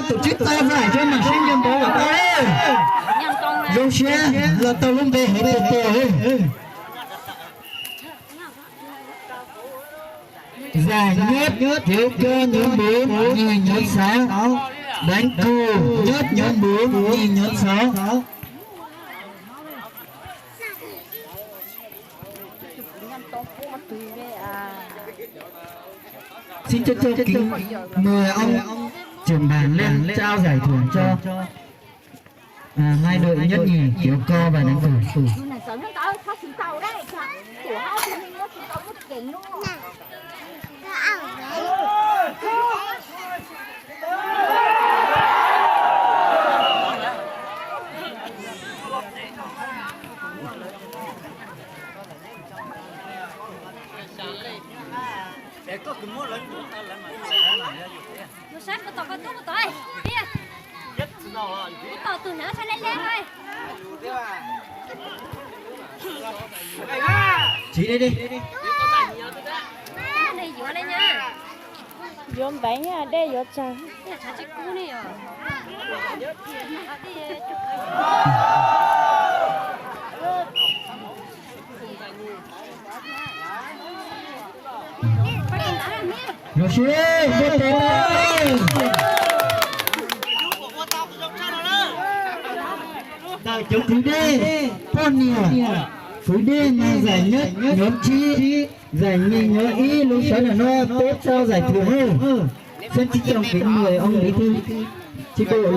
tổ chức trao giải cho màn sinh nhân tố của tôi dâu xe là tàu lông về hết tuyệt vời. Giải nhất thiếu cơ nhóm 4 nhì nhóm 6 đánh cù nhất nhóm 4 nhì nhóm 6. Xin cho kính mời ông trưởng bản lên trao giải thưởng cho hai đội nhất nhì kéo co và đánh cù. Nó sát cái tàu con tốt của tôi. Đi. Cái tàu từ nữa sẽ lên thôi. Chị đi đi. Đây vừa đây nha. Dọn bánh à, đây dọn trà. Đây là chiếc cú này à. Rồi xí, vô tên ơi. Đại chống Phú Đê, con nhiều. Phú Đê là giải nhất nhóm chi, giải nhì nhóm Y, lúc sáng là nó tiếp sau giải thưởng. Xin trân trọng kính mời ông bí thư chi bộ lên.